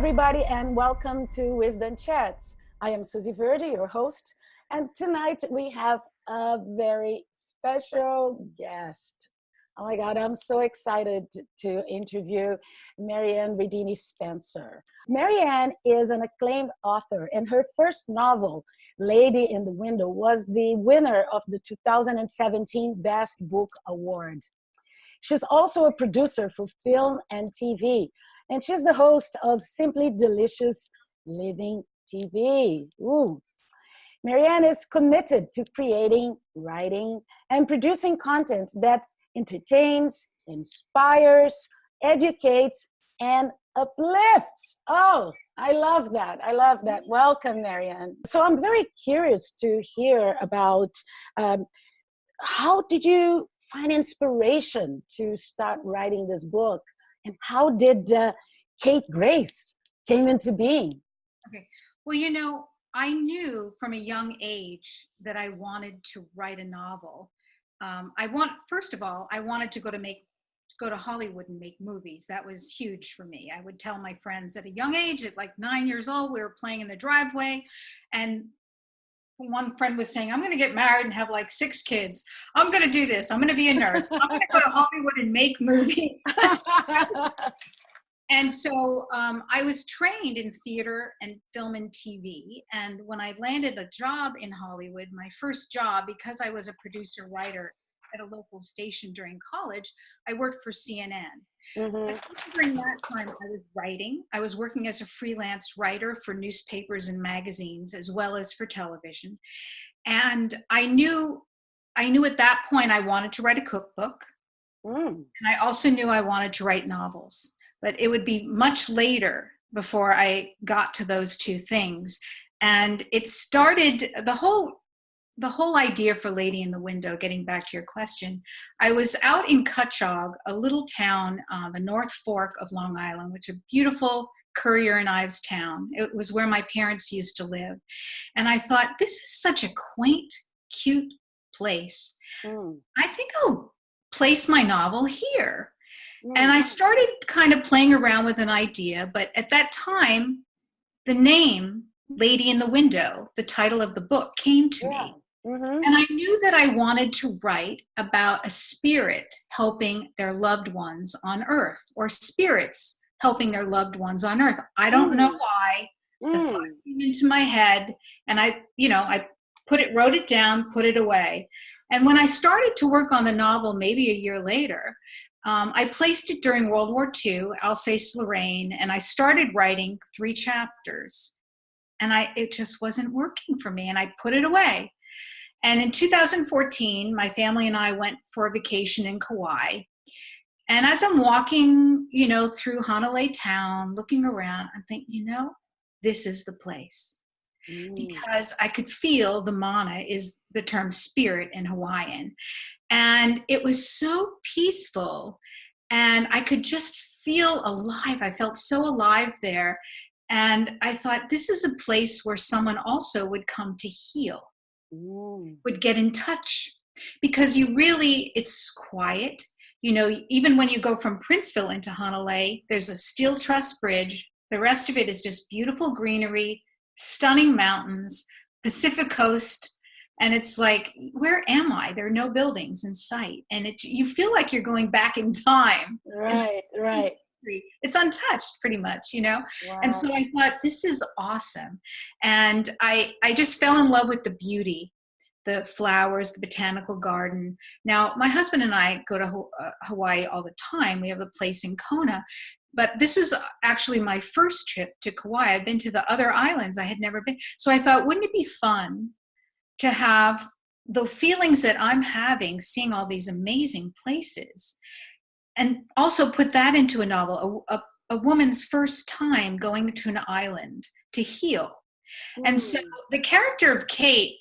everybody, and welcome to Wisdom Chats. I am Susie Verde, your host, and tonight we have a very special guest. Oh my God, I'm so excited to interview Maryann Ridini Spencer. Maryann is an acclaimed author, and her first novel, Lady in the Window, was the winner of the 2017 Best Book Award. She's also a producer for film and TV, and she's the host of Simply Delicious Living TV. Ooh. Maryann is committed to creating, writing, and producing content that entertains, inspires, educates, and uplifts. Oh, I love that. I love that. Welcome, Maryann. So I'm very curious to hear about how did you find inspiration to start writing this book, and how did Kate Grace came into being? Okay. Well, I knew from a young age that I wanted to write a novel. First of all, I wanted to go to Hollywood and make movies. That was huge for me. I would tell my friends at a young age, at like 9 years old, we were playing in the driveway, and one friend was saying, I'm going to get married and have like 6 kids. I'm going to do this. I'm going to be a nurse. I'm going to go to Hollywood and make movies. And so I was trained in theater and film and TV. And when I landed a job in Hollywood, my first job, because I was a producer writer at a local station during college, I worked for CNN. Mm-hmm. During that time, I was writing. I was working as a freelance writer for newspapers and magazines, as well as for television. And I knew at that point I wanted to write a cookbook. And I also knew I wanted to write novels. But it would be much later before I got to those two things. And it started, the whole idea for Lady in the Window, getting back to your question, I was out in Cutchogue, a little town, the North Fork of Long Island, which is a beautiful Currier and Ives town. It was where my parents used to live. And I thought, this is such a quaint, cute place. I think I'll place my novel here. And I started kind of playing around with an idea, but at that time, the name Lady in the Window, the title of the book, came to me. And I knew that I wanted to write about a spirit helping their loved ones on Earth, or spirits helping their loved ones on Earth. I don't know why. The thought came into my head, and I wrote it down, put it away. And when I started to work on the novel, maybe a year later, I placed it during World War II, Alsace-Lorraine, and I started writing 3 chapters. And it just wasn't working for me, and I put it away. And in 2014, my family and I went for a vacation in Kauai. And as I'm walking, through Hanalei town, looking around, I'm thinking, this is the place. Because I could feel the mana is the term spirit in Hawaiian. And it was so peaceful, and I could just feel alive. I felt so alive there. And I thought, this is a place where someone also would come to heal, would get in touch. Because it's quiet. Even when you go from Princeville into Hanalei, there's a steel truss bridge. The rest of it is just beautiful greenery, stunning mountains, Pacific coast. And it's like, where am I? There are no buildings in sight. And you feel like you're going back in time. Right. It's untouched pretty much, Wow. And so I thought, this is awesome. And I just fell in love with the beauty, the flowers, the botanical garden. Now, my husband and I go to Hawaii all the time. We have a place in Kona. But this is actually my first trip to Kauai. I've been to the other islands. I had never been. So I thought, wouldn't it be fun to have the feelings that I'm having, seeing all these amazing places, and also put that into a novel, a woman's first time going to an island to heal. And so the character of Kate,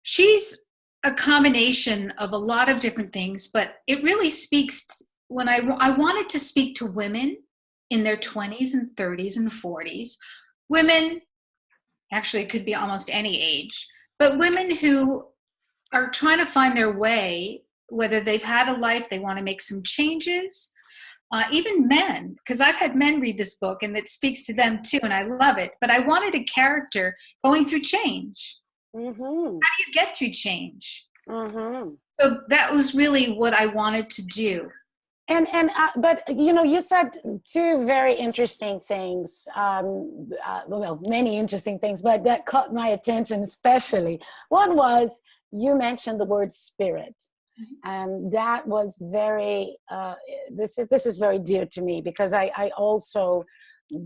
she's a combination of a lot of different things, but it really speaks when I wanted to speak to women in their 20s and 30s and 40s, women, actually it could be almost any age, but women who are trying to find their way, whether they've had a life, they want to make some changes, even men, because I've had men read this book and it speaks to them too, and I love it. But I wanted a character going through change. Mm-hmm. How do you get through change? Mm-hmm. So that was really what I wanted to do. But you know, you said two very interesting things. Well, many interesting things, but that caught my attention especially. One was you mentioned the word spirit, and that was very. This is very dear to me because I also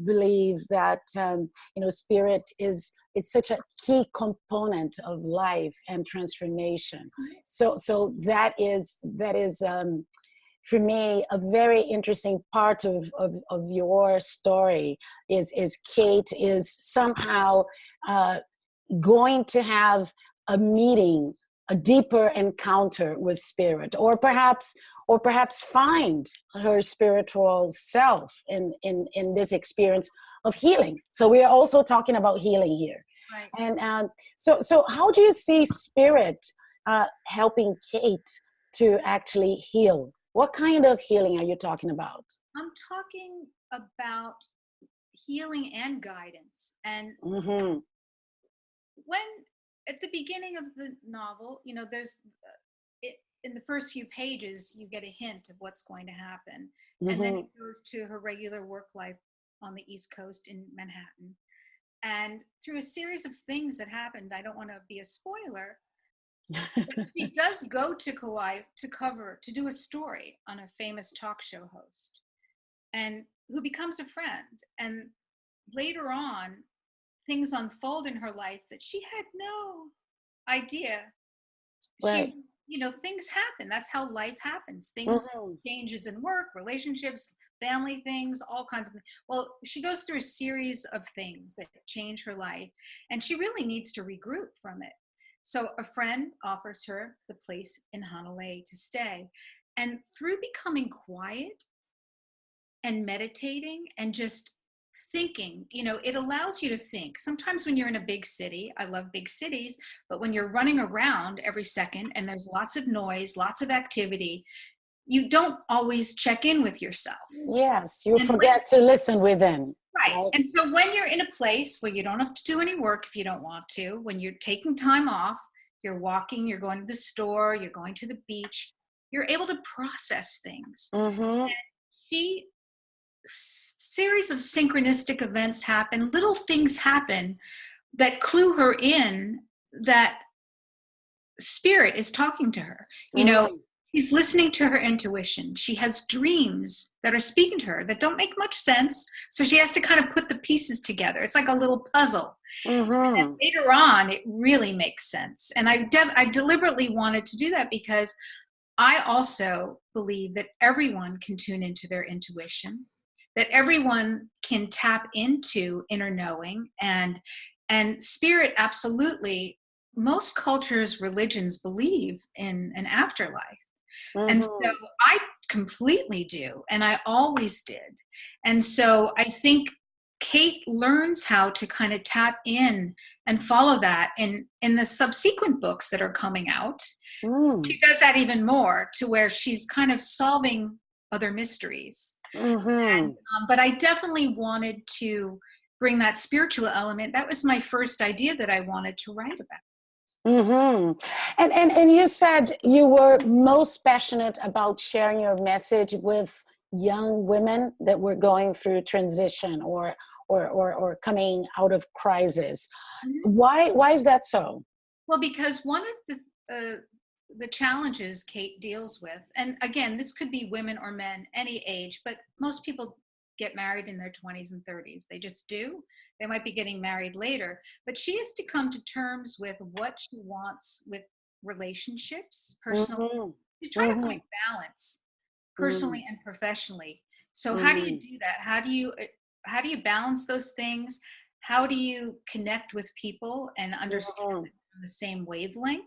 believe that you know, spirit is, it's such a key component of life and transformation. So that is for me, a very interesting part of your story is Kate is somehow going to have a meeting, a deeper encounter with spirit, or perhaps find her spiritual self in this experience of healing. So we are also talking about healing here. Right. And so how do you see spirit helping Kate to actually heal? What kind of healing are you talking about? I'm talking about healing and guidance. And Mm-hmm. when at the beginning of the novel, you know, there's in the first few pages, you get a hint of what's going to happen. Mm-hmm. And then it goes to her regular work life on the East Coast in Manhattan. And through a series of things that happened, I don't want to be a spoiler, but she does go to Kauai to do a story on a famous talk show host, and who becomes a friend. And later on, things unfold in her life that she had no idea. Right. She, you know, things happen. That's how life happens. Things, changes in work, relationships, family things, all kinds of things. Well, she goes through a series of things that change her life, and she really needs to regroup from it. So a friend offers her the place in Honolulu to stay. And through becoming quiet and meditating and just thinking, you know, it allows you to think. Sometimes when you're in a big city, I love big cities, but when you're running around every second and there's lots of noise, lots of activity, you don't always check in with yourself. Yes, you forget to listen within. Right. And so when you're in a place where you don't have to do any work if you don't want to, when you're taking time off, you're walking, you're going to the store, you're going to the beach, you're able to process things. Mm-hmm. And series of synchronistic events happen, little things happen that clue her in that spirit is talking to her. You know, she's listening to her intuition. She has dreams that are speaking to her that don't make much sense. So she has to kind of put the pieces together. It's like a little puzzle. Mm-hmm. And later on, it really makes sense. And I deliberately wanted to do that because I also believe that everyone can tune into their intuition, that everyone can tap into inner knowing, and spirit. Absolutely. Most cultures, religions believe in an afterlife. Mm-hmm. And so I completely do, and I always did. And so I think Kate learns how to kind of tap in and follow that in the subsequent books that are coming out. She does that even more, to where she's kind of solving other mysteries. And, but I definitely wanted to bring that spiritual element. That was my first idea that I wanted to write about. And you said you were most passionate about sharing your message with young women that were going through transition or coming out of crisis. Why is that so? Well, because one of the challenges Kate deals with, and again, this could be women or men, any age, but most people get married in their 20s and 30s. They just do. They might be getting married later, but she has to come to terms with what she wants with relationships, personal. She's trying to find balance personally and professionally. So how do you do that? How do you balance those things? How do you connect with people and understand the same wavelength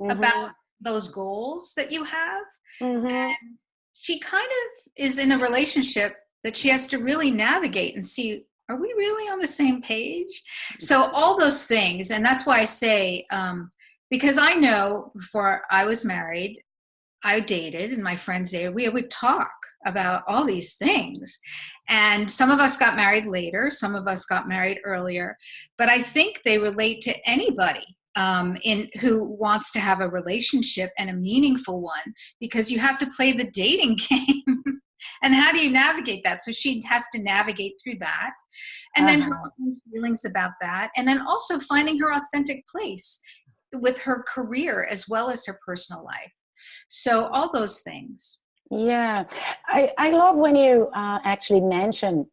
about those goals that you have? And she kind of is in a relationship that she has to really navigate and see, are we really on the same page? So all those things, and that's why I say, because I know before I was married, I dated and my friends dated, we would talk about all these things. And some of us got married later, some of us got married earlier, but I think they relate to anybody in who wants to have a relationship and a meaningful one, because you have to play the dating game. And how do you navigate that? So she has to navigate through that. And then her Uh-huh. own feelings about that. And then also finding her authentic place with her career as well as her personal life. So all those things. Yeah, I love when you actually mention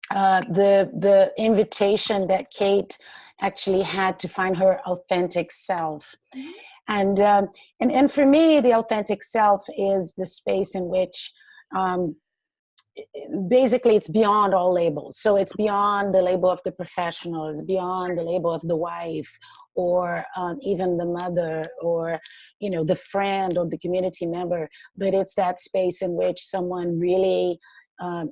the invitation that Kate actually had to find her authentic self. Mhm. And for me, the authentic self is the space in which um, basically it's beyond all labels. So it's beyond the label of the professional, it's beyond the label of the wife, or even the mother, or the friend or the community member. But it's that space in which someone really um,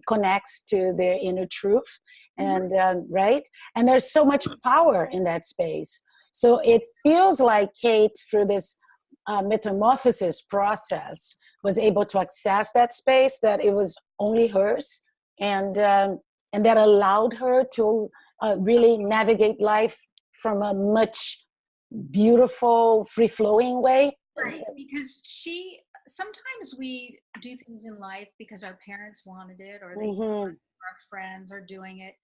connects to their inner truth. Mhm. And right, and there's so much power in that space. So it feels like Kate, through this metamorphosis process, was able to access that space, that it was only hers, and that allowed her to really navigate life from a much beautiful, free-flowing way. Right. Because sometimes we do things in life because our parents wanted it or they Mm-hmm. our friends are doing it.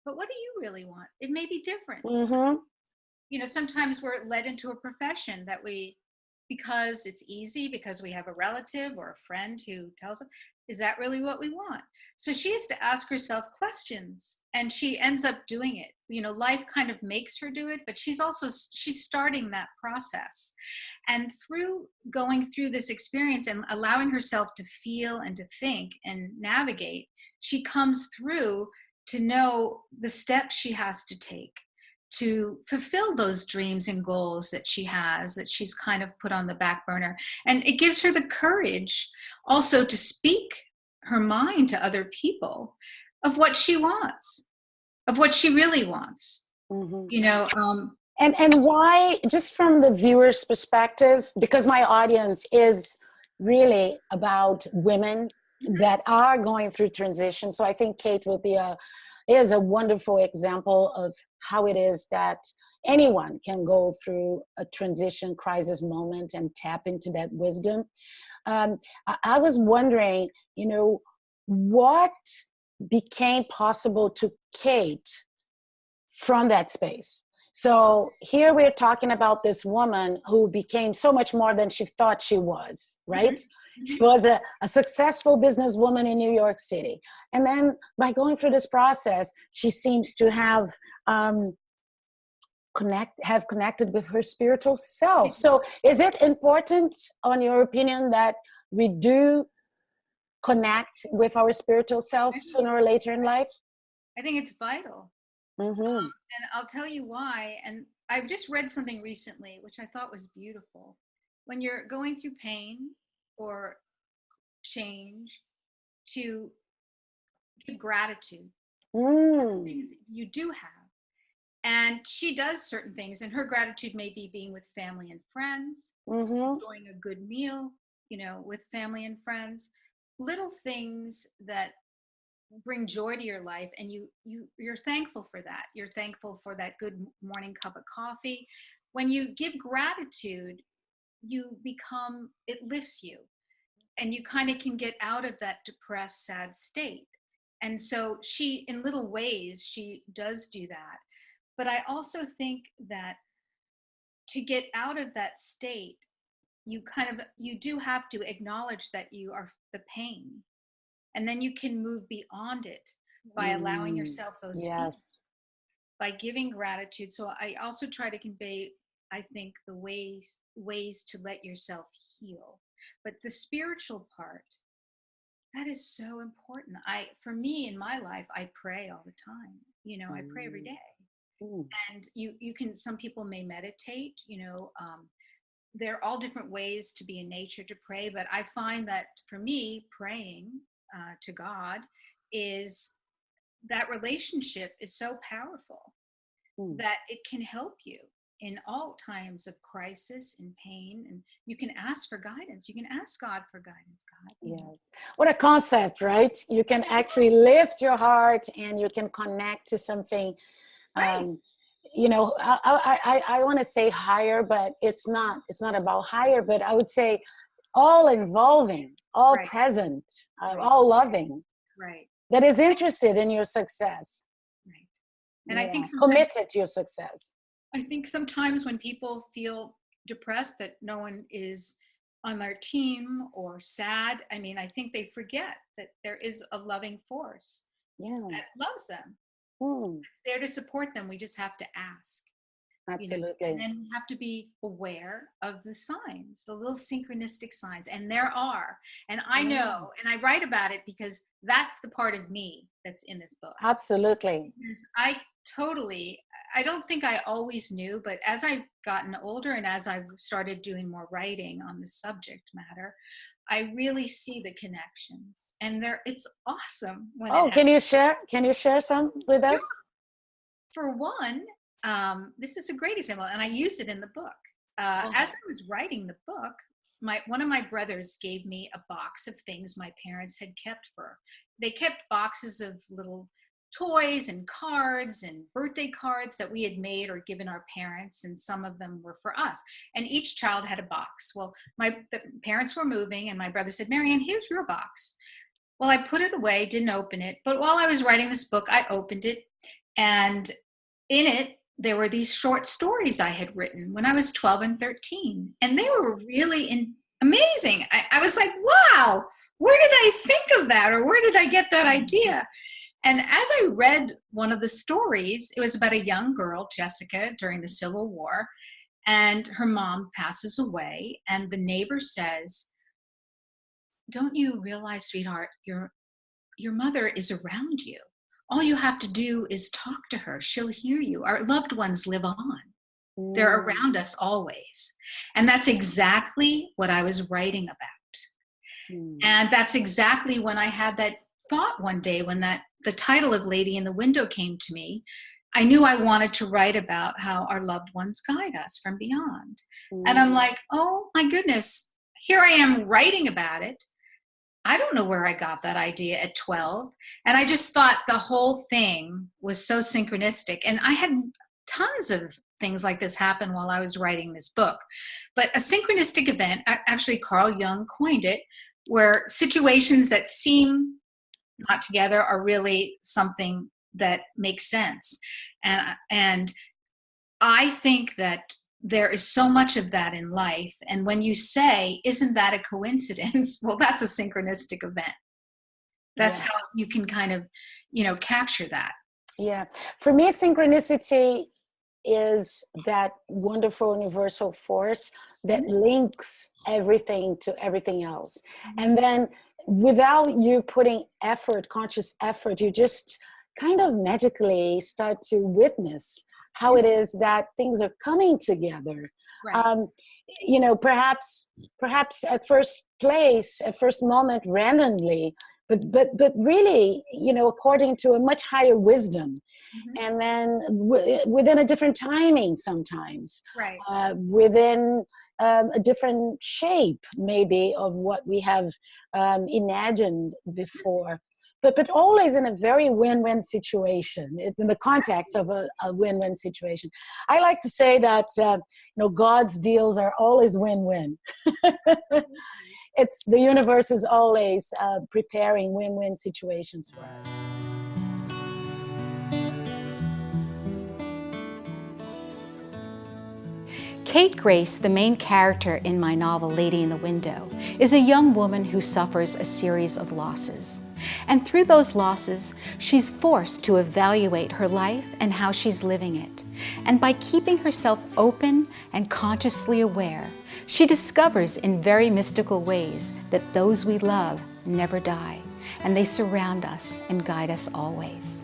But what do you really want? It may be different. Mm-hmm. Sometimes we're led into a profession that because it's easy, because we have a relative or a friend who tells us, is that really what we want? So she has to ask herself questions, and she ends up doing it. Life kind of makes her do it, but she's starting that process. And through going through this experience and allowing herself to feel and to think and navigate, she comes through to know the steps she has to take to fulfill those dreams and goals that she's kind of put on the back burner. And it gives her the courage also to speak her mind to other people of what she wants, of what she really wants. Mm-hmm. you know And why, just from the viewer's perspective, because my audience is really about women that are going through transition. So I think Kate is a wonderful example of how it is that anyone can go through a transition crisis moment and tap into that wisdom. I was wondering, what became possible to Kate from that space. So here we're talking about this woman who became so much more than she thought she was, Mhm. right? She was a successful businesswoman in New York City. And then by going through this process, she seems to have connected with her spiritual self. So is it important, on your opinion, that we do connect with our spiritual self sooner or later in life? I think it's vital. Mm-hmm. And I'll tell you why. And I've just read something recently which I thought was beautiful. When you're going through pain or change, to give gratitude for the Mm. things that you do have. And she does certain things, and her gratitude may be being with family and friends, Mm-hmm. enjoying a good meal, with family and friends, little things that bring joy to your life, and you're thankful for that. You're thankful for that good morning cup of coffee. When you give gratitude, it lifts you, and you kind of can get out of that depressed, sad state. And so she, in little ways, she does do that. But I also think that to get out of that state, you do have to acknowledge that you are the pain, and then you can move beyond it by allowing Mm, yourself those feelings, yes. by giving gratitude. So I also try to convey, I think, the ways to let yourself heal. But the spiritual part, that is so important. For me, in my life, I pray all the time. I pray every Mm, day. mm, And some people may meditate. There are all different ways to be in nature to pray, but I find that for me, praying to God is that relationship is so powerful mm. that it can help you. in all times of crisis and pain, and you can ask for guidance. You can ask God for guidance. God, Yes. What a concept, right? You can actually lift your heart and you can connect to something. right, I want to say higher, but it's not. It's not about higher, but I would say all involving, all right, present, right, all loving, right, that is interested in your success. right. And Yeah, committed to your success. I think sometimes when people feel depressed that no one is on their team or sad, I mean, I think they forget that there is a loving force Yeah. that loves them. Mm, It's there to support them. We just have to ask. absolutely. And then we have to be aware of the signs, the little synchronistic signs, and there are. And I know, and I write about it because that's the part of me that's in this book. Absolutely. Because I don't think I always knew, but as I've gotten older and as I've started doing more writing on the subject matter, I really see the connections, and it's awesome when Oh, can you share some with us? For one, this is a great example, and I use it in the book. As I was writing the book, one of my brothers gave me a box of things my parents had kept they kept boxes of little toys and cards and birthday cards that we had made or given our parents, and some of them were for us. And each child had a box. Well, the parents were moving, and my brother said, "Maryann, here's your box." Well, I put it away, didn't open it. But while I was writing this book, I opened it, and in it, there were these short stories I had written when I was 12 and 13. And they were really amazing. I was like, wow, where did I think of that? Or where did I get that idea? And as I read one of the stories, it was about a young girl, Jessica, during the Civil War, and her mom passes away. And the neighbor says, "Don't you realize, sweetheart, your mother is around you. All you have to do is talk to her. She'll hear you. Our loved ones live on. They're around us always." And that's exactly what I was writing about. And that's exactly when I had that thought one day when the title of Lady in the Window came to me. I knew I wanted to write about how our loved ones guide us from beyond. And I'm like, oh my goodness, here I am writing about it. I don't know where I got that idea at 12. And I just thought the whole thing was so synchronistic. And I had tons of things like this happen while I was writing this book. But a synchronistic event, actually Carl Jung coined it, where situations that seem not together are really something that makes sense. And I think that there is so much of that in life. And when you say, "Isn't that a coincidence?" Well, that's a synchronistic event. That's how you can kind of, capture that. Yeah. For me, synchronicity is that wonderful universal force that links everything to everything else. And then without you putting conscious effort, you just kind of magically start to witness how it is that things are coming together. Right. Perhaps at first moment, randomly, but really, according to a much higher wisdom, and then within a different timing sometimes, Right. Within a different shape maybe of what we have imagined before. But always in a very win-win situation, in the context of a win-win situation. I like to say that God's deals are always win-win. It's the universe is always preparing win-win situations for us. Kate Grace, the main character in my novel Lady in the Window, is a young woman who suffers a series of losses. And through those losses, she's forced to evaluate her life and how she's living it. And by keeping herself open and consciously aware, she discovers in very mystical ways that those we love never die, and they surround us and guide us always.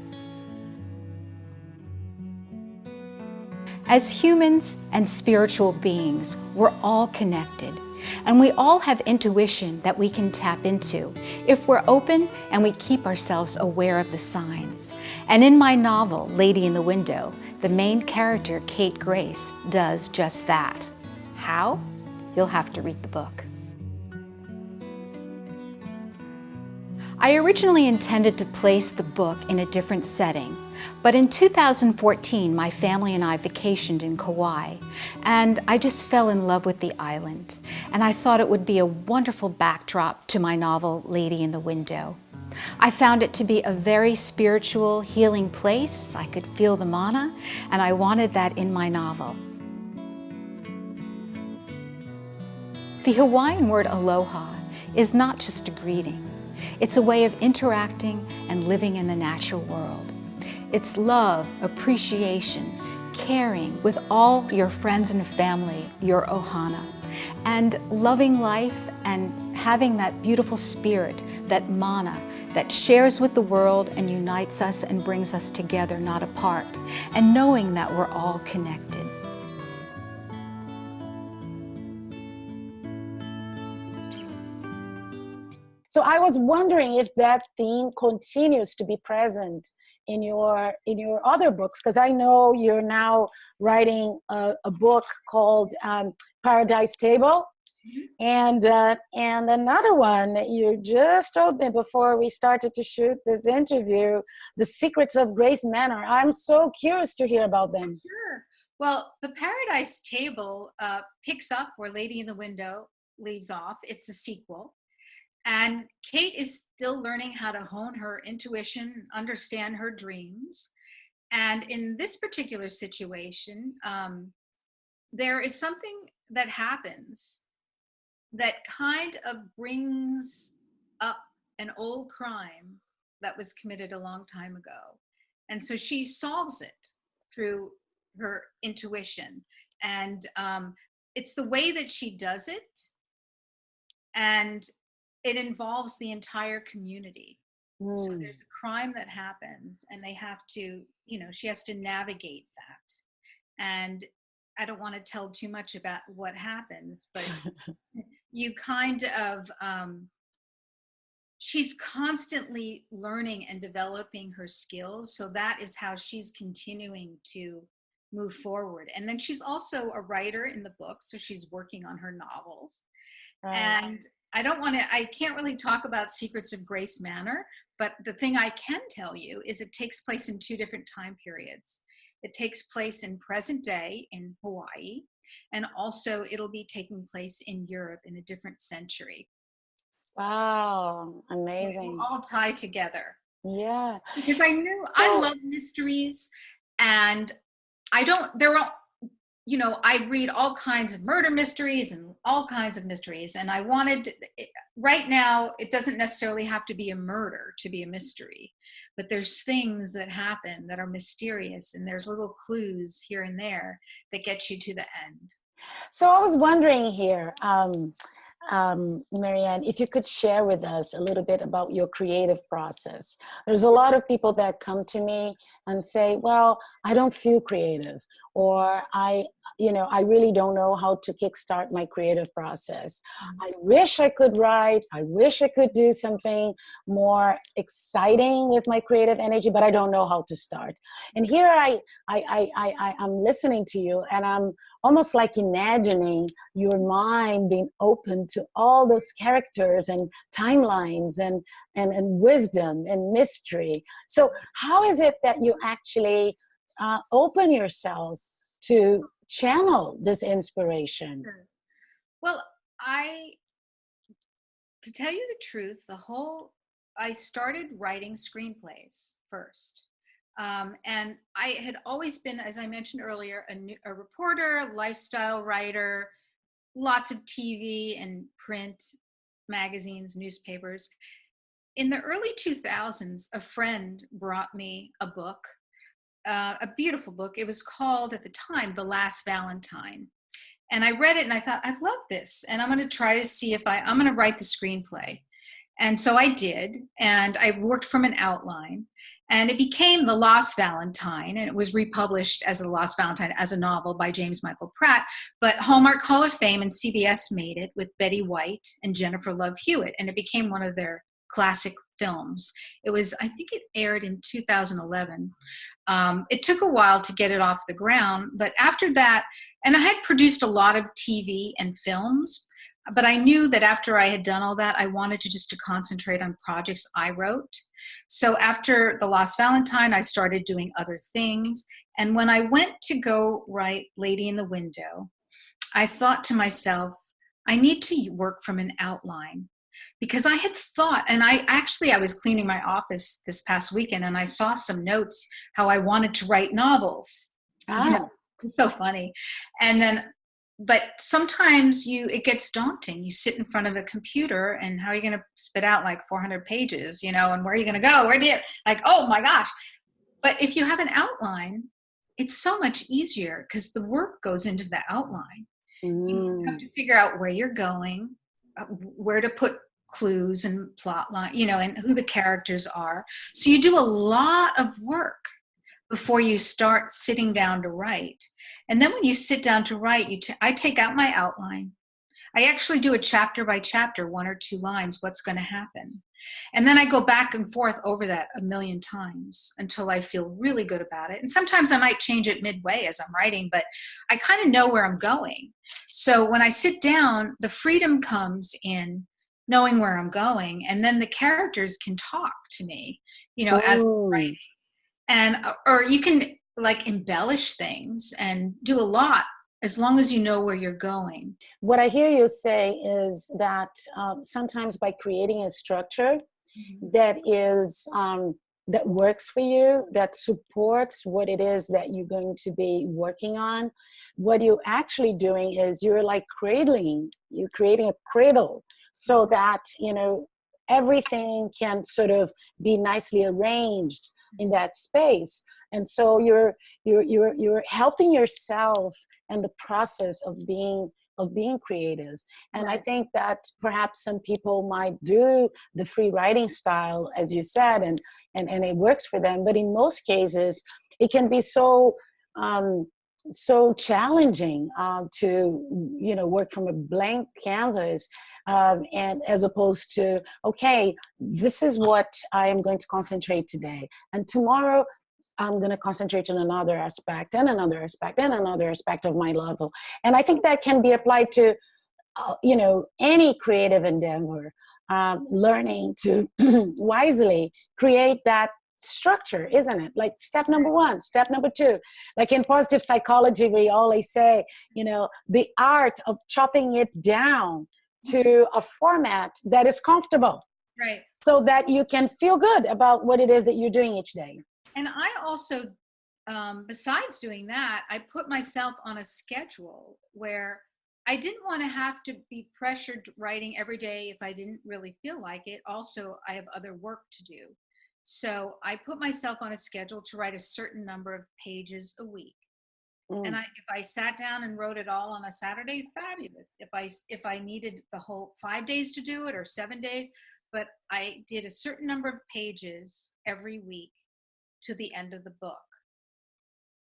As humans and spiritual beings, we're all connected, and we all have intuition that we can tap into if we're open and we keep ourselves aware of the signs. And in my novel, Lady in the Window, the main character, Kate Grace, does just that. How? You'll have to read the book. I originally intended to place the book in a different setting, but in 2014, my family and I vacationed in Kauai, and I just fell in love with the island, and I thought it would be a wonderful backdrop to my novel, Lady in the Window. I found it to be a very spiritual, healing place. I could feel the mana, and I wanted that in my novel. The Hawaiian word aloha is not just a greeting. It's a way of interacting and living in the natural world. It's love, appreciation, caring with all your friends and family, your ohana, and loving life and having that beautiful spirit, that mana, that shares with the world and unites us and brings us together, not apart, and knowing that we're all connected. So I was wondering if that theme continues to be present in your other books, because I know you're now writing a book called Paradise Table, and another one that you just told me before we started to shoot this interview, The Secrets of Grace Manor. I'm so curious to hear about them. Sure. Well, the Paradise Table picks up where Lady in the Window leaves off. It's a sequel. And Kate is still learning how to hone her intuition, understand her dreams. And in this particular situation, there is something that happens that kind of brings up an old crime that was committed a long time ago. And so she solves it through her intuition. And it's the way that she does it. And it involves the entire community. So there's a crime that happens and they have to, she has to navigate that. And I don't want to tell too much about what happens, but you kind of, she's constantly learning and developing her skills. So that is how she's continuing to move forward. And then she's also a writer in the book. So she's working on her novels. Right. And I can't really talk about Secrets of Grace Manor, but the thing I can tell you is it takes place in 2 different time periods. It takes place in present day in Hawaii, and also it'll be taking place in Europe in a different century. Wow, amazing. It will all tie together. Yeah. Because I love mysteries, and I read all kinds of murder mysteries and all kinds of mysteries. And right now, it doesn't necessarily have to be a murder to be a mystery, but there's things that happen that are mysterious, and there's little clues here and there that get you to the end. So I was wondering here, Maryann, if you could share with us a little bit about your creative process. There's a lot of people that come to me and say, well, I don't feel creative, or I really don't know how to kickstart my creative process. I wish I could write. I wish I could do something more exciting with my creative energy, but I don't know how to start. And here I'm listening to you, and I'm almost like imagining your mind being open to all those characters and timelines and wisdom and mystery. So how is it that you actually open yourself to channel this inspiration? Well, to tell you the truth, I started writing screenplays first. And I had always been, as I mentioned earlier, a reporter, lifestyle writer, lots of TV and print, magazines, newspapers. In the early 2000s, a friend brought me a book, a beautiful book. It was called, at the time, The Last Valentine. And I read it and I thought, I love this. And I'm going to try to see if I'm going to write the screenplay. And so I did, and I worked from an outline, and it became The Lost Valentine, and it was republished as The Lost Valentine as a novel by James Michael Pratt, but Hallmark Hall of Fame and CBS made it with Betty White and Jennifer Love Hewitt, and it became one of their classic films. I think it aired in 2011. It took a while to get it off the ground, but after that, and I had produced a lot of TV and films, but I knew that after I had done all that, I wanted to concentrate on projects I wrote. So after The Lost Valentine, I started doing other things. And when I went to go write Lady in the Window, I thought to myself, I need to work from an outline, because I had thought, and I was cleaning my office this past weekend, and I saw some notes how I wanted to write novels. It's so funny. And then, but sometimes it gets daunting. You sit in front of a computer, and how are you going to spit out like 400 pages, and where are you going to go? Where do you, like, oh my gosh. But if you have an outline, it's so much easier because the work goes into the outline. You have to figure out where you're going, where to put clues and plot line, and who the characters are. So you do a lot of work before you start sitting down to write. And then when you sit down to write, I take out my outline. I actually do a chapter by chapter, 1 or 2 lines, what's going to happen. And then I go back and forth over that a million times until I feel really good about it. And sometimes I might change it midway as I'm writing, but I kind of know where I'm going. So when I sit down, the freedom comes in knowing where I'm going. And then the characters can talk to me, as I'm writing. Or you can like embellish things and do a lot as long as you know where you're going. What I hear you say is that sometimes by creating a structure that is that works for you, that supports what it is that you're going to be working on, what you're actually doing is you're creating a cradle so that everything can sort of be nicely arranged in that space. And so you're helping yourself in the process of being creative. And I think that perhaps some people might do the free writing style, as you said, and it works for them. But in most cases, it can be so challenging to work from a blank canvas, and as opposed to, okay, this is what I am going to concentrate today, and tomorrow I'm going to concentrate on another aspect and another aspect and another aspect of my novel. And I think that can be applied to any creative endeavor, learning to wisely create that structure, isn't it? Like step number 1, step number 2. Like in positive psychology, we always say, the art of chopping it down to a format that is comfortable. Right. So that you can feel good about what it is that you're doing each day. And I also, besides doing that, I put myself on a schedule where I didn't want to have to be pressured writing every day if I didn't really feel like it. Also, I have other work to do. So I put myself on a schedule to write a certain number of pages a week. And if I sat down and wrote it all on a Saturday, fabulous. If I needed the whole 5 days to do it or 7 days, but I did a certain number of pages every week to the end of the book.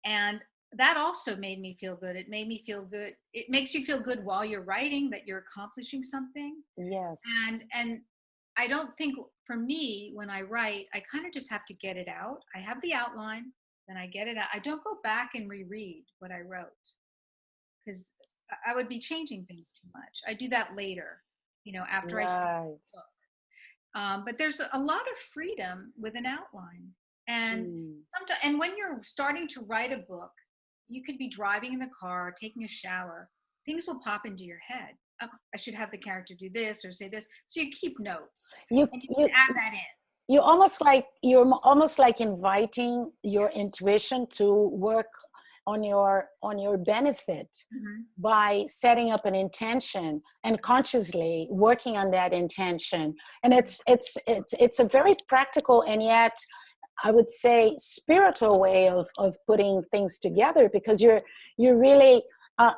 And that also made me feel good. It made me feel good. It makes you feel good while you're writing that you're accomplishing something. Yes. And I don't think, for me, when I write, I kind of just have to get it out. I have the outline, then I get it out. I don't go back and reread what I wrote because I would be changing things too much. I do that later, after I finish the book. But there's a lot of freedom with an outline. And sometimes, and when you're starting to write a book, you could be driving in the car, taking a shower, things will pop into your head. Oh, I should have the character do this or say this. So you keep notes. You can add that in. You're almost like inviting your intuition to work on your benefit by setting up an intention and consciously working on that intention. And it's a very practical and yet I would say spiritual way of putting things together, because you're really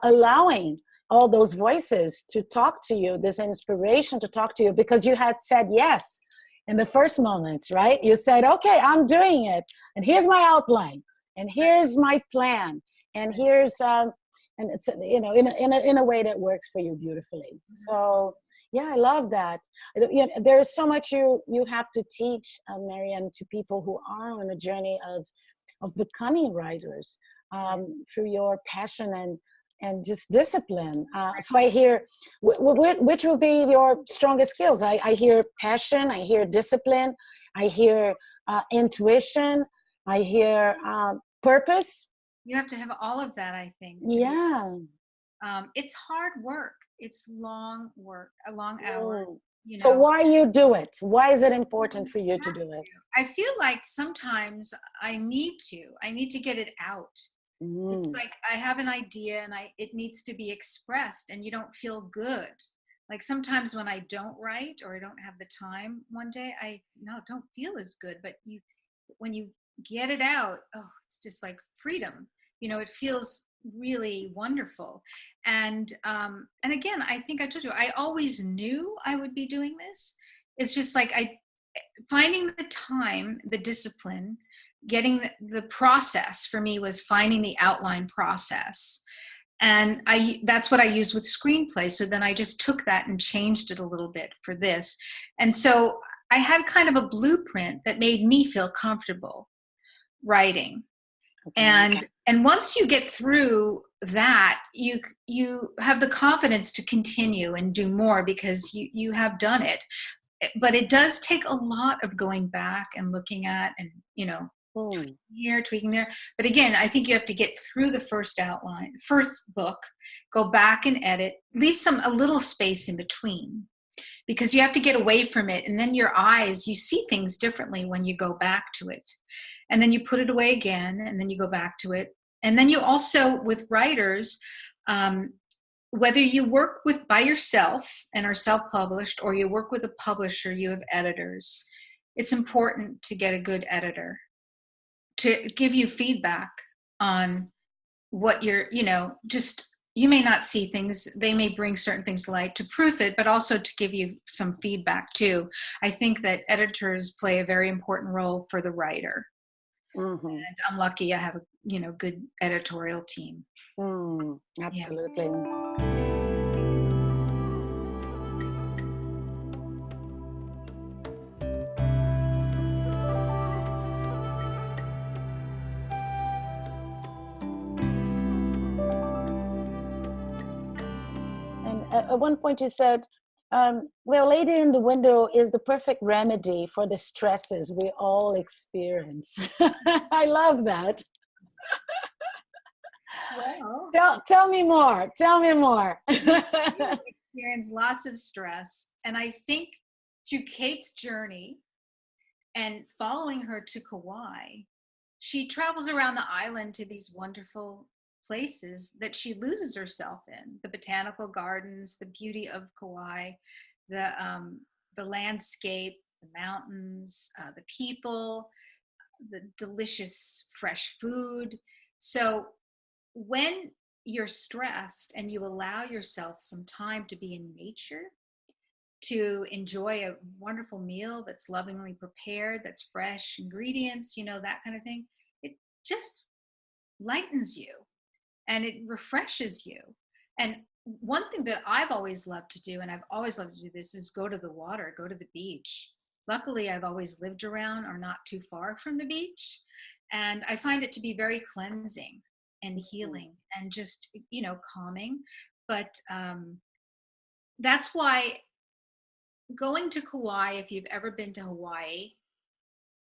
allowing all those voices to talk to you, this inspiration to talk to you, because you had said yes in the first moment, right? You said, okay, I'm doing it, and here's my outline, and here's my plan, and here's and it's, you know, in a way that works for you beautifully. So yeah, I love that. You know, there's so much you have to teach, Maryann, to people who are on a journey of becoming writers, through your passion and just discipline. So I hear, which will be your strongest skills? I hear passion, I hear discipline, I hear intuition, I hear purpose. You have to have all of that, I think. Yeah. It's hard work. It's long work, a long hour. You So know, why you do it? Why is it important for you to do it? I feel like sometimes I need to get it out. It's like I have an idea and it needs to be expressed, and you don't feel good. Like sometimes when I don't write or I don't have the time one day, I don't feel as good. But when you get it out, oh, it's just like freedom. You know, it feels really wonderful. And again, I think I told you, I always knew I would be doing this. It's just like finding the time, the discipline, getting the process for me was finding the outline process. And that's what I use with screenplay. So then I just took that and changed it a little bit for this. And so I had kind of a blueprint that made me feel comfortable writing. Okay. And once you get through that, you have the confidence to continue and do more because you have done it. But it does take a lot of going back and looking at and, you know, tweaking here, tweaking there. But again, I think you have to get through the first book, go back and edit, leave a little space in between, because you have to get away from it. And then your eyes, you see things differently when you go back to it. And then you put it away again, and then you go back to it. And then you also, with writers, whether you work by yourself and are self-published, or you work with a publisher, you have editors. It's important to get a good editor to give you feedback on what you're, you know, just, you may not see things, they may bring certain things to light to proof it, but also to give you some feedback too. I think that editors play a very important role for the writer. And I'm lucky I have a good editorial team. Absolutely. And at one point you said, well, Lady in the Window is the perfect remedy for the stresses we all experience. I love that. Well, tell me more. Tell me more. I experience lots of stress. And I think through Kate's journey and following her to Kauai, she travels around the island to these wonderful places that she loses herself in: the botanical gardens, the beauty of Kauai, the landscape, the mountains, the people, the delicious fresh food. So when you're stressed and you allow yourself some time to be in nature, to enjoy a wonderful meal that's lovingly prepared, that's fresh ingredients, that kind of thing, it just lightens you and it refreshes you. And one thing that I've always loved to do, and I've always loved to do this, is go to the water, go to the beach. Luckily, I've always lived around or not too far from the beach. And I find it to be very cleansing and healing and just, calming. But that's why going to Kauai, if you've ever been to Hawaii,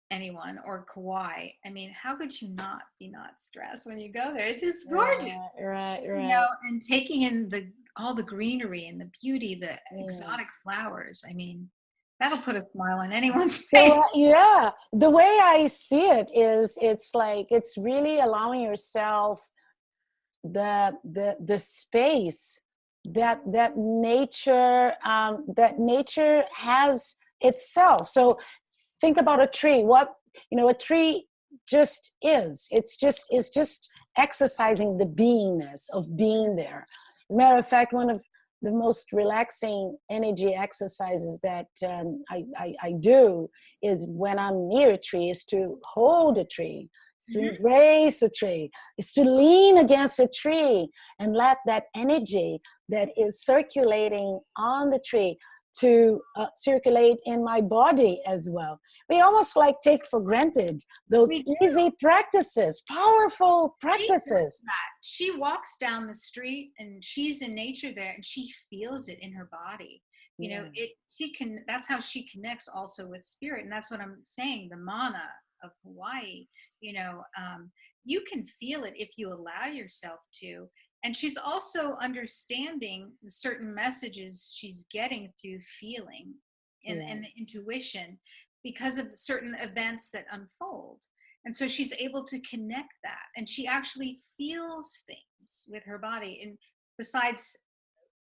anyone, or Kauai, I mean, how could you not stressed when you go there? It's just gorgeous. Right. And taking in all the greenery and the beauty, the exotic flowers. I mean, that'll put a smile on anyone's face. So, yeah. The way I see it is, it's really allowing yourself the space that nature has itself. So think about a tree. A tree just is. It's just exercising the beingness of being there. As a matter of fact, one of the most relaxing energy exercises that I do is when I'm near a tree, is to hold a tree is to embrace a tree, is to lean against a tree and let that energy that is circulating on the tree to circulate in my body as well. We almost like take for granted those easy practices, powerful practices. She walks down the street and she's in nature there and she feels it in her body. You know, that's how she connects also with spirit. And that's what I'm saying, the mana of Hawaii, you know, you can feel it if you allow yourself to. And she's also understanding the certain messages she's getting through feeling and the intuition because of certain events that unfold. And so she's able to connect that. And she actually feels things with her body. And besides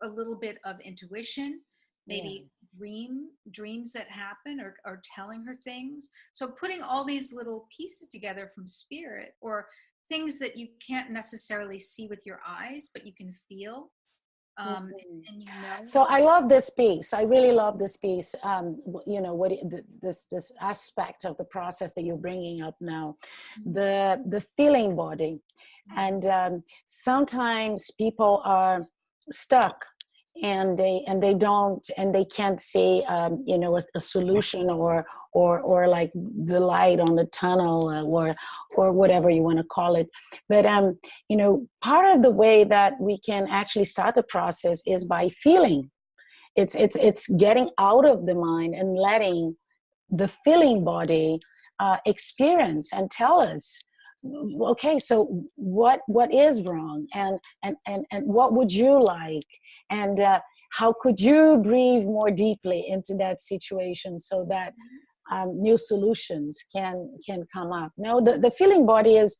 a little bit of intuition, maybe dreams that happen or telling her things. So putting all these little pieces together from spirit or things that you can't necessarily see with your eyes, but you can feel. And you know. So I love this piece. I really love this piece. You know, this aspect of the process that you're bringing up now, the feeling body, and sometimes people are stuck. And they can't see you know, a solution or like the light on the tunnel or whatever you want to call it. But you know, part of the way that we can actually start the process is by feeling. It's getting out of the mind and letting the feeling body experience and tell us, okay, so what is wrong, and what would you like, and how could you breathe more deeply into that situation so that new solutions can come up. No, the feeling body is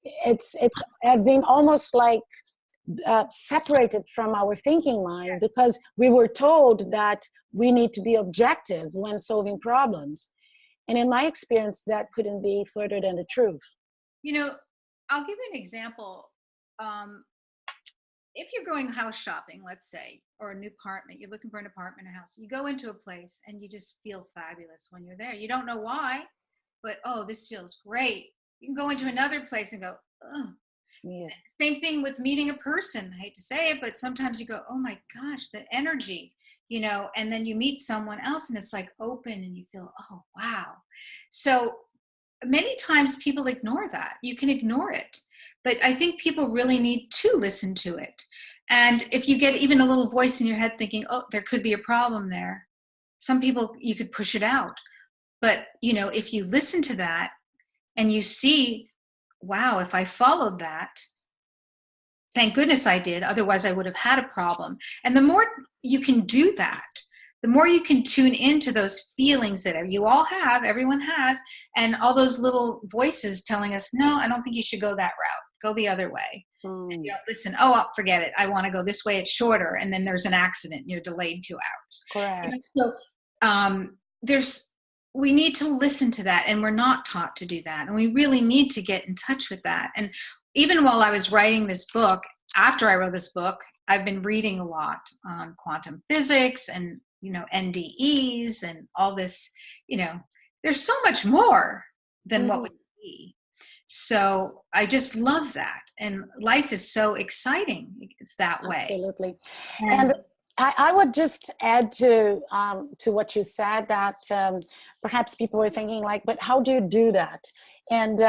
it's have been almost like separated from our thinking mind, because we were told that we need to be objective when solving problems, and in my experience that couldn't be further than the truth. You know, I'll give you an example. If you're going house shopping, let's say, or a new apartment, you're looking for an apartment or house, you go into a place and you just feel fabulous when you're there. You don't know why, but, oh, this feels great. You can go into another place and go, oh. Yeah. Same thing with meeting a person. I hate to say it, but sometimes you go, oh my gosh, the energy, you know, and then you meet someone else and it's like open and you feel, oh, wow. So many times people ignore that. You can ignore it, but I think people really need to listen to it. And if you get even a little voice in your head thinking, oh, there could be a problem there, some people, you could push it out. But, you know, if you listen to that and you see, wow, if I followed that, thank goodness I did, otherwise I would have had a problem. And the more you can do that, the more you can tune into those feelings that you all have, everyone has, and all those little voices telling us, no, I don't think you should go that route. Go the other way. And you don't listen. Oh, forget it. I want to go this way. It's shorter. And then there's an accident. And you're delayed 2 hours. Correct. You know, so we need to listen to that. And we're not taught to do that. And we really need to get in touch with that. And even while I was writing this book, after I wrote this book, I've been reading a lot on quantum physics and, you know, NDEs and all this, you know, there's so much more than what we see. So I just love that. And life is so exciting. It's that way. Absolutely. And I would just add to what you said that perhaps people were thinking like, but how do you do that? And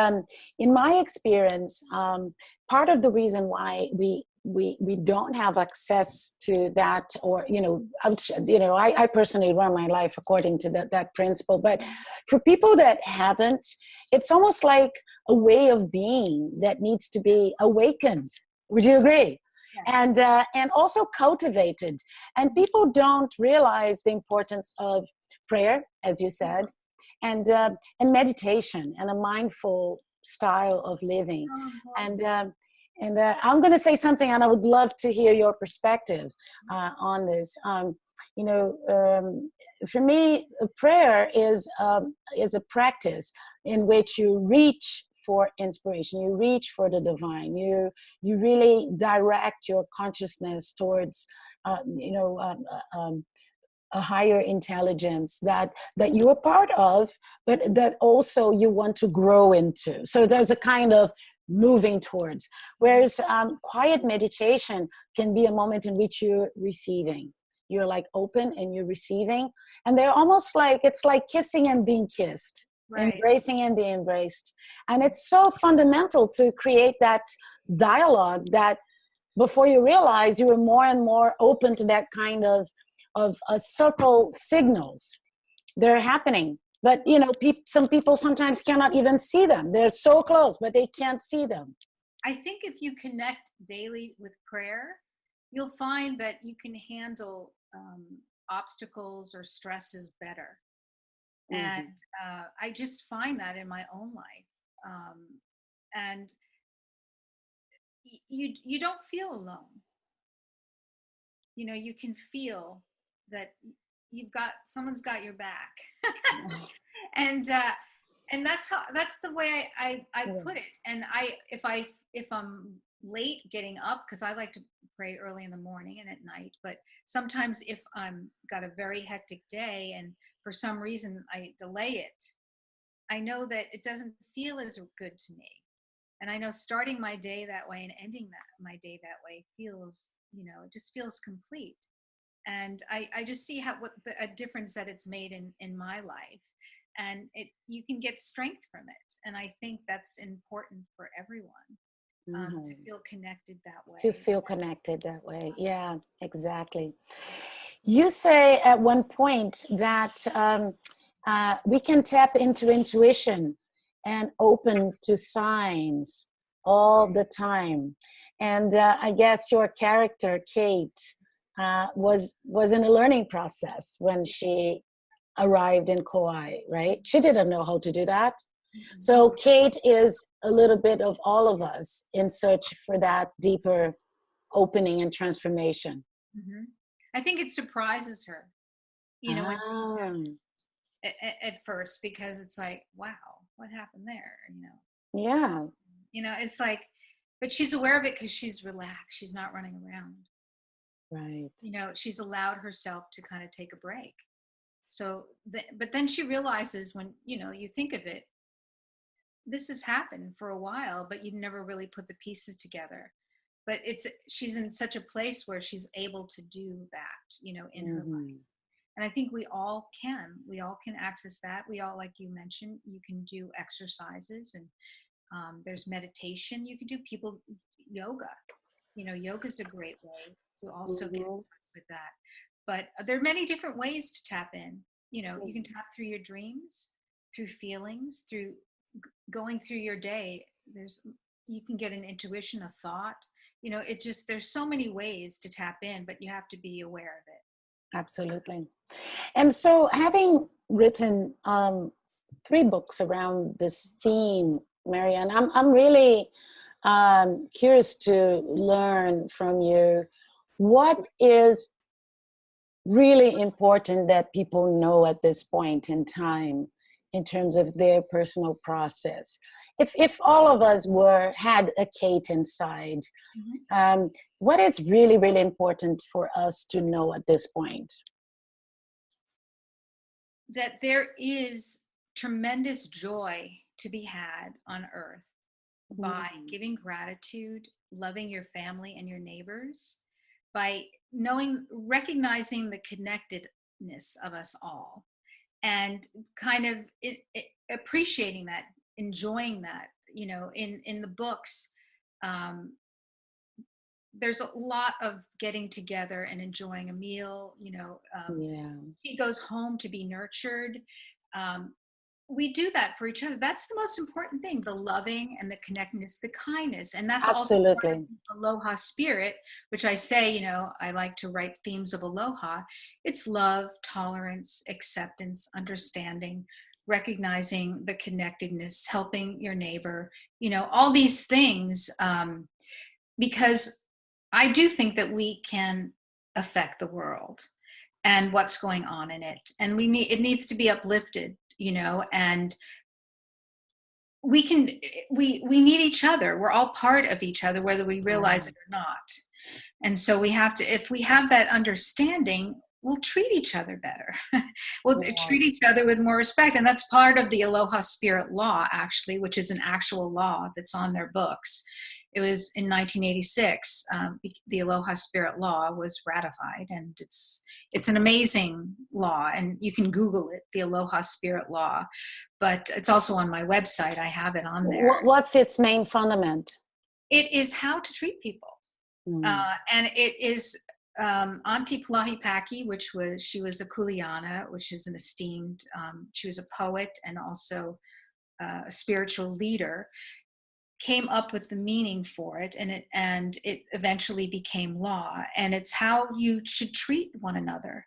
in my experience, part of the reason why we don't have access to that, or, you know, I personally run my life according to that principle. But for people that haven't, it's almost like a way of being that needs to be awakened. Would you agree? Yes. And also cultivated. And people don't realize the importance of prayer, as you said, and meditation and a mindful style of living. And I'm going to say something, and I would love to hear your perspective on this. You know, for me, prayer is a practice in which you reach for inspiration, you reach for the divine, you really direct your consciousness towards, a higher intelligence that you're a part of, but that also you want to grow into. So there's a kind of moving towards. Whereas quiet meditation can be a moment in which you're receiving. You're like open and you're receiving. And they're almost like, it's like kissing and being kissed, Right. embracing and being embraced. And it's so fundamental to create that dialogue that before you realize you were more and more open to that kind of subtle signals. They're happening. But, you know, some people sometimes cannot even see them. They're so close, but they can't see them. I think if you connect daily with prayer, you'll find that you can handle obstacles or stresses better. Mm-hmm. And I just find that in my own life. And you don't feel alone. You know, you can feel that someone's got your back. And that's the way I put it. And if I'm late getting up, because I like to pray early in the morning and at night, but sometimes if I'm got a very hectic day and for some reason I delay it, I know that it doesn't feel as good to me. And I know starting my day that way and ending my day that way feels, you know, it just feels complete. And I just see a difference that it's made in my life. And you can get strength from it. And I think that's important for everyone, to feel connected that way. To feel connected that way. Yeah, exactly. You say at one point that we can tap into intuition and open to signs all the time. And I guess your character, Kate, was in a learning process when she arrived in Kauai, right? She didn't know how to do that. Mm-hmm. So Kate is a little bit of all of us in search for that deeper opening and transformation. Mm-hmm. I think it surprises her, you know, at first, because it's like, wow, what happened there? You know? Yeah. You know, it's like, but she's aware of it because she's relaxed. She's not running around. Right. You know, she's allowed herself to kind of take a break. So, but then she realizes when, you know, you think of it, this has happened for a while, but you never really put the pieces together. But she's in such a place where she's able to do that, you know, in her life. And I think we all can access that. We all, like you mentioned, you can do exercises, and there's meditation. You can do yoga. You know, yoga's a great way to also get in touch with that. But there are many different ways to tap in. You know, you can tap through your dreams, through feelings, through going through your day. You can get an intuition, a thought. You know, there's so many ways to tap in, but you have to be aware of it. Absolutely. And so, having written 3 books around this theme, Maryann, I'm really curious to learn from you what is really important that people know at this point in time in terms of their personal process. If all of us had a Kate inside, what is really, really important for us to know at this point? That there is tremendous joy to be had on earth by giving gratitude, loving your family and your neighbors, by recognizing the connectedness of us all, and kind of appreciating that, enjoying that. You know, in the books, there's a lot of getting together and enjoying a meal. You know, she goes home to be nurtured. We do that for each other. That's the most important thing, the loving and the connectedness, the kindness. And that's also part of the Aloha spirit, which I say, you know, I like to write themes of Aloha. It's love, tolerance, acceptance, understanding, recognizing the connectedness, helping your neighbor, you know, all these things. Because I do think that we can affect the world and what's going on in it. And it needs to be uplifted. You know, and we need each other. We're all part of each other, whether we realize it or not. And so we have to, if we have that understanding, we'll treat each other better. We'll Yeah. treat each other with more respect. And that's part of the Aloha Spirit Law, actually, which is an actual law that's on their books. It was in 1986, the Aloha Spirit Law was ratified, and it's an amazing law, and you can Google it, the Aloha Spirit Law, but it's also on my website. I have it on there. What's its main fundament? It is how to treat people. And it is Auntie Pulahi Paki, she was a Kuleana, which is an esteemed, she was a poet and also a spiritual leader, came up with the meaning for it, and it eventually became law. And it's how you should treat one another,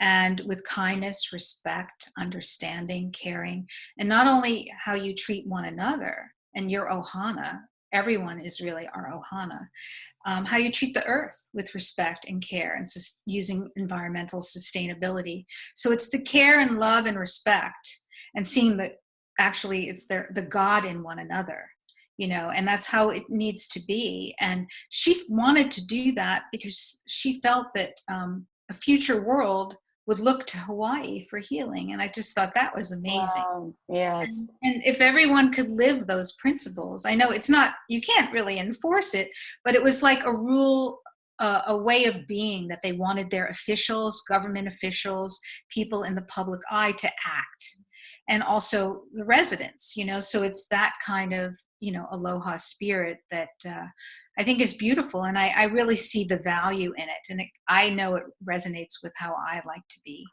and with kindness, respect, understanding, caring, and not only how you treat one another and your ohana. Everyone is really our ohana. How you treat the earth with respect and care, and using environmental sustainability. So it's the care and love and respect, and seeing that actually it's the God in one another, and that's how it needs to be. And she wanted to do that because she felt that a future world would look to Hawaii for healing. And I just thought that was amazing. Wow. Yes. And if everyone could live those principles, I know it's not, you can't really enforce it, but it was like a rule, a way of being that they wanted their officials, government officials, people in the public eye to act. And also the residents, so it's that kind of, aloha spirit that I think is beautiful. And I really see the value in it. And I know it resonates with how I like to be.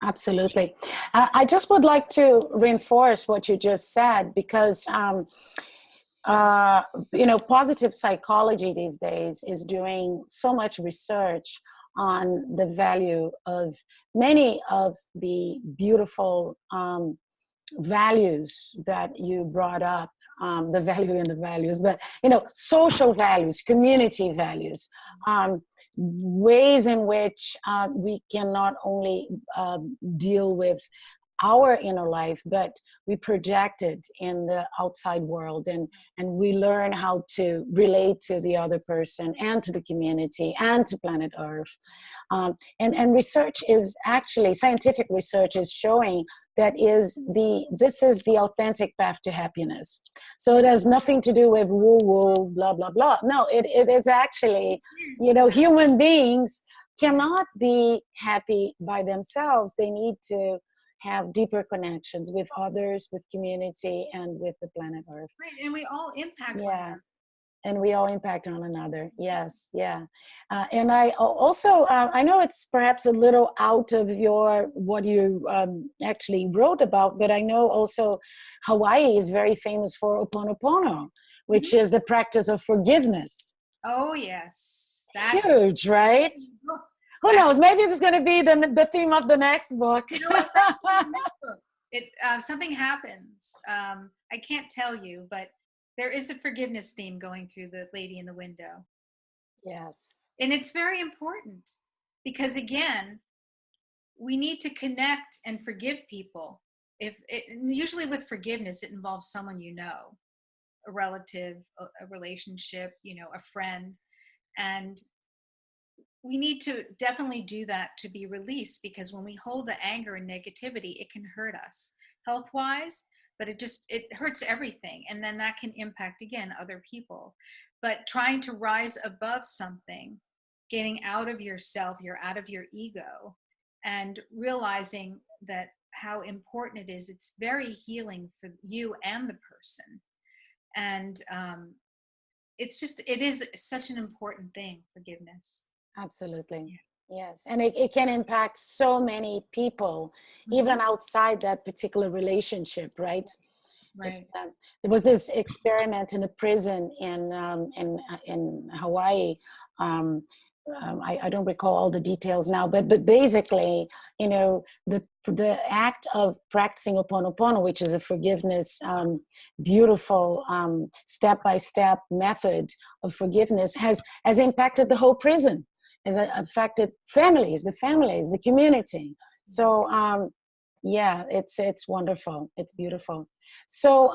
Absolutely. I just would like to reinforce what you just said, because, positive psychology these days is doing so much research on the value of many of the beautiful values that you brought up, the value in the values, but, social values, community values, ways in which we can not only deal with our inner life, but we project it in the outside world, and we learn how to relate to the other person and to the community and to planet Earth. And research is actually, scientific research is showing that this is the authentic path to happiness. So it has nothing to do with woo-woo, blah, blah, blah. No, it is actually, human beings cannot be happy by themselves. They need to have deeper connections with others, with community, and with the planet Earth. Right, and we all impact. Yeah, and we all impact on another. Yes, yeah. And I also, I know it's perhaps a little out of what you actually wrote about, but I know also Hawaii is very famous for Ho'oponopono, which is the practice of forgiveness. Oh, yes. That's huge, right? Who knows? Maybe it's going to be the theme of the next book. Something happens. I can't tell you, but there is a forgiveness theme going through the Lady in the Window. Yes. And it's very important because, again, we need to connect and forgive people. Usually with forgiveness, it involves someone a relative, a relationship, a friend. And we need to definitely do that to be released, because when we hold the anger and negativity, it can hurt us health-wise, but it hurts everything. And then that can impact, again, other people. But trying to rise above something, getting out of yourself, you're out of your ego, and realizing that how important it is. It's very healing for you and the person. And it is such an important thing, forgiveness. Absolutely. Yes. And it can impact so many people, even outside that particular relationship, right? Right. There was this experiment in a prison in Hawaii. I don't recall all the details now, but basically, the act of practicing Ho'oponopono, which is a forgiveness, beautiful step-by-step method of forgiveness, has impacted the whole prison, has affected the community. So yeah, it's wonderful. It's beautiful. So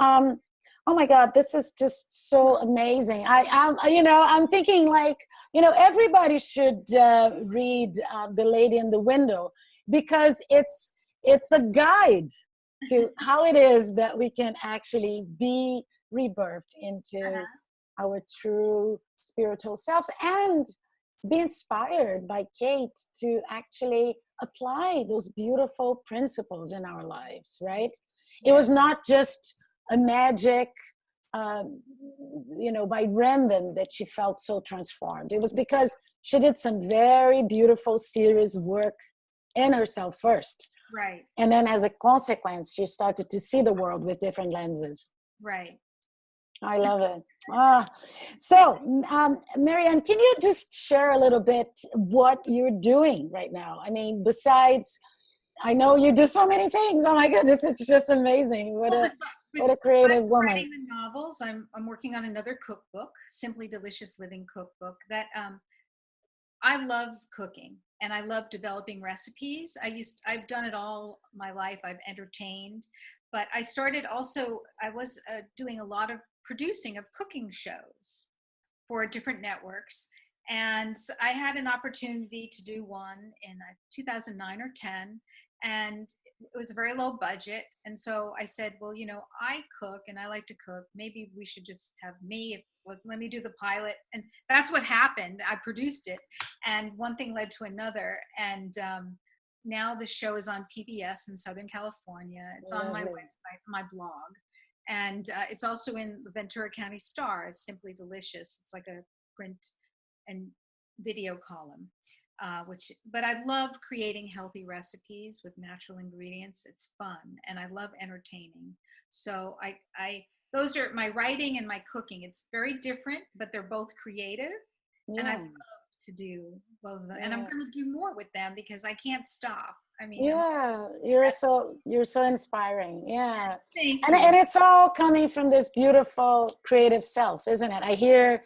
Oh my God, this is just so amazing. I'm thinking like, everybody should read The Lady in the Window, because it's a guide to how it is that we can actually be rebirthed into our true spiritual selves, and be inspired by Kate to actually apply those beautiful principles in our lives, right? It was not just a magic, by Brendan that she felt so transformed. It was because she did some very beautiful, serious work in herself first. Right. And then as a consequence, she started to see the world with different lenses. Right. I love it. So, Maryann, can you just share a little bit what you're doing right now? I mean, besides, I know you do so many things. Oh my goodness, it's just amazing. What a creative woman. Writing the novels, I'm working on another cookbook, Simply Delicious Living cookbook, that I love cooking and I love developing recipes. I've done it all my life. I've entertained, but I was doing a lot of producing of cooking shows for different networks. And I had an opportunity to do one in 2009 or 10, and it was a very low budget. And so I said, well, I cook and I like to cook. Maybe we should just have me. Let me do the pilot. And that's what happened. I produced it, and one thing led to another. And now the show is on PBS in Southern California. It's on my website, my blog. And it's also in the Ventura County Star as Simply Delicious. It's like a print and video column, but I love creating healthy recipes with natural ingredients. It's fun, and I love entertaining. So those are my writing and my cooking. It's very different, but they're both creative, and I love to do both of them. And I'm going to do more with them because I can't stop. I mean, you're so inspiring. Yeah. Thank you. And it's all coming from this beautiful creative self, isn't it? I hear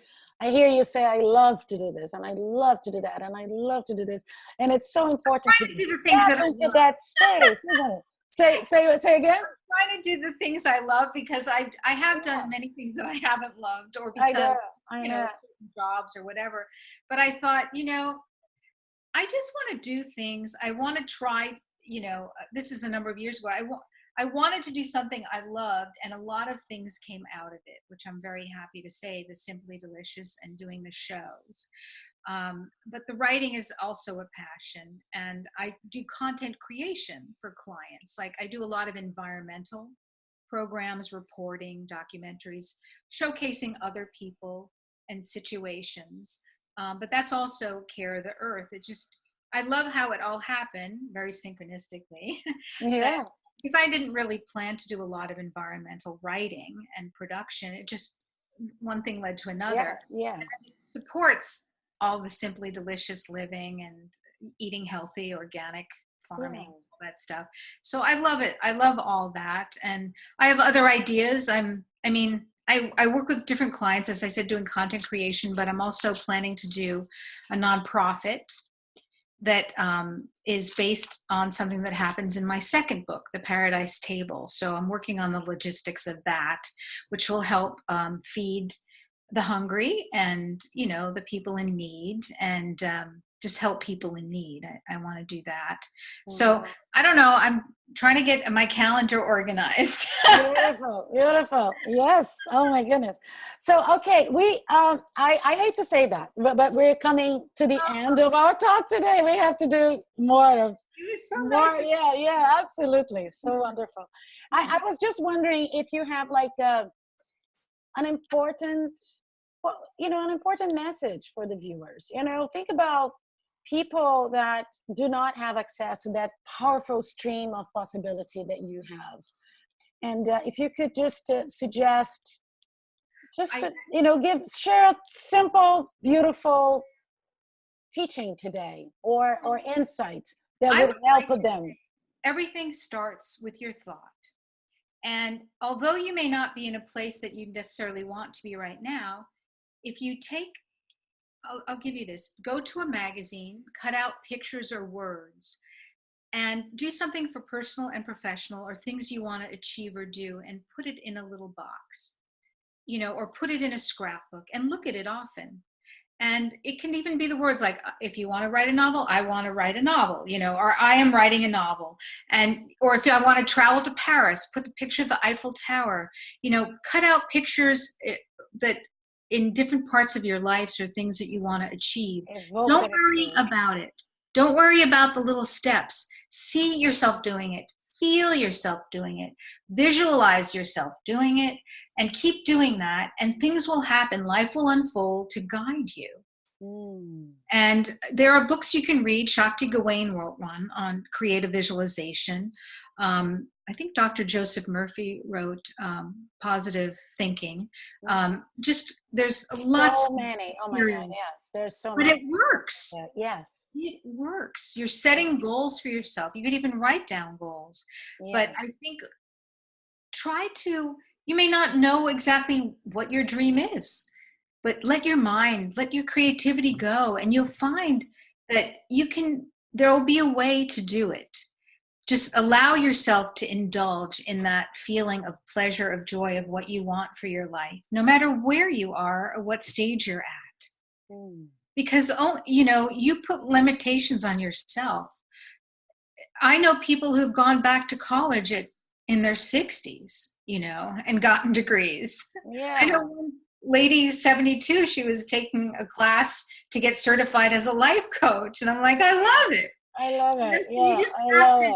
you say, I love to do this, and I love to do that, and I love to do this. And it's so important to get into that space, isn't it? Say again. I'm trying to do the things I love, because I have done many things that I haven't loved, or because I know. certain jobs or whatever. But I thought, I just want to do things. I want to try, this is a number of years ago. I wanted to do something I loved, and a lot of things came out of it, which I'm very happy to say, the Simply Delicious and doing the shows. But the writing is also a passion, and I do content creation for clients. Like, I do a lot of environmental programs, reporting, documentaries, showcasing other people and situations. But that's also Care of the Earth. I love how it all happened very synchronistically. Yeah. Because I didn't really plan to do a lot of environmental writing and production. It just, one thing led to another. Yeah. And it supports all the Simply Delicious living and eating healthy, organic farming, all that stuff. So I love it. I love all that. And I have other ideas. I work with different clients, as I said, doing content creation, but I'm also planning to do a nonprofit that is based on something that happens in my second book, The Paradise Table. So I'm working on the logistics of that, which will help feed the hungry and, the people in need, and just help people in need. I want to do that. So I don't know. I'm trying to get my calendar organized. Beautiful. Yes. Oh my goodness. So, okay, I hate to say that, but we're coming to the end of our talk today. We have to do more of. It was so more, nice. Yeah, absolutely. So wonderful. I was just wondering if you have like an important message for the viewers. Think about people that do not have access to that powerful stream of possibility that you have. And if you could just suggest, share a simple, beautiful teaching today or insight that would help them. Everything starts with your thought. And although you may not be in a place that you necessarily want to be right now, if you I'll give you this, go to a magazine, cut out pictures or words, and do something for personal and professional, or things you want to achieve or do, and put it in a little box. or put it in a scrapbook and look at it often. And it can even be the words like, if you want to write a novel, I want to write a novel, or I am writing a novel. Or if I want to travel to Paris, put the picture of the Eiffel Tower, cut out pictures that in different parts of your lives or things that you want to achieve. Don't worry about it. Don't worry about the little steps. See yourself doing it. Feel yourself doing it. Visualize yourself doing it, and keep doing that, and things will happen. Life will unfold to guide you. And there are books you can read. Shakti Gawain wrote one on creative visualization. I think Dr. Joseph Murphy wrote Positive Thinking. There's lots. So many. Oh my God, yes. There's so many. But it works. Yes. It works. You're setting goals for yourself. You could even write down goals. Yes. But I think you may not know exactly what your dream is, but let your mind, let your creativity go, and you'll find that there will be a way to do it. Just allow yourself to indulge in that feeling of pleasure, of joy, of what you want for your life, no matter where you are or what stage you're at. Because, you put limitations on yourself. I know people who've gone back to college in their 60s, and gotten degrees. Yeah. I know one lady, 72, she was taking a class to get certified as a life coach. And I'm like, I love it. I love it. Yeah, I love it.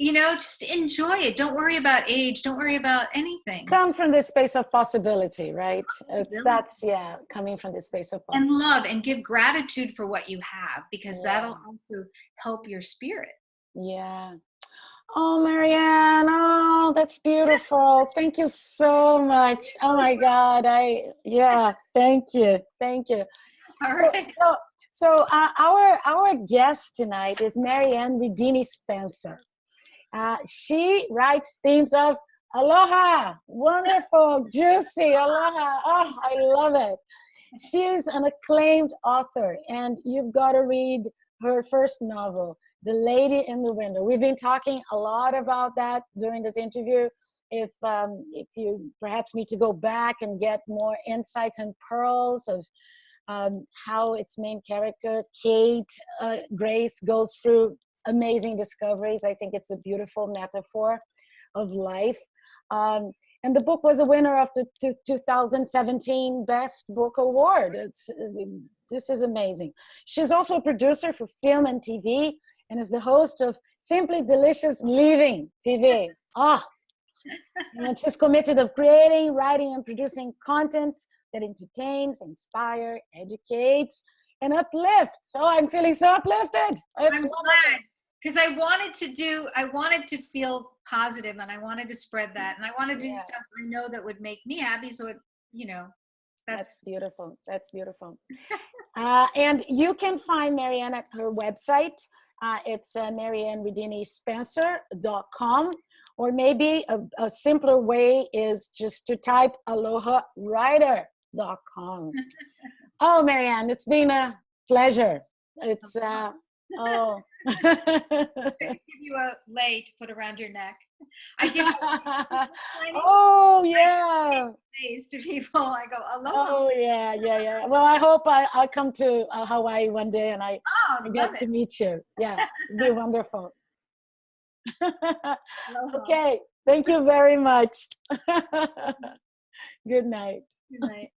Just enjoy it. Don't worry about age. Don't worry about anything. Come from this space of possibility, right? Coming from this space of possibility. And love, and give gratitude for what you have, because that'll also help your spirit. Yeah. Oh, Maryann. Oh, that's beautiful. Thank you so much. Oh my God. Thank you. Thank you. All right. So our guest tonight is Maryann Ridini Spencer. She writes themes of Aloha, wonderful, juicy, Aloha. Oh, I love it. She's an acclaimed author, and you've got to read her first novel, The Lady in the Window. We've been talking a lot about that during this interview. If you perhaps need to go back and get more insights and pearls of how its main character, Kate Grace, goes through amazing discoveries. I think it's a beautiful metaphor of life. And the book was a winner of the 2017 Best Book Award. This is amazing. She's also a producer for film and TV, and is the host of Simply Delicious Living TV. And she's committed of creating, writing, and producing content that entertains, inspires, educates, and uplifts. So I'm feeling so uplifted. I'm glad, because I wanted to feel positive, and I wanted to spread that, and I wanted to do stuff I know that would make me happy. So that's beautiful. That's beautiful. And you can find Maryann at her website. It's MaryannRidiniSpencer.com. Or maybe a simpler way is just to type AlohaWriter.com. Oh, Maryann, it's been a pleasure. It's I give you a lei to put around your neck. I give you leis to people. I go, Aloha. Oh yeah. Well, I hope I'll come to Hawaii one day, and I get to meet you. Yeah, it'd be wonderful. Okay, thank you very much. Good night. Good night.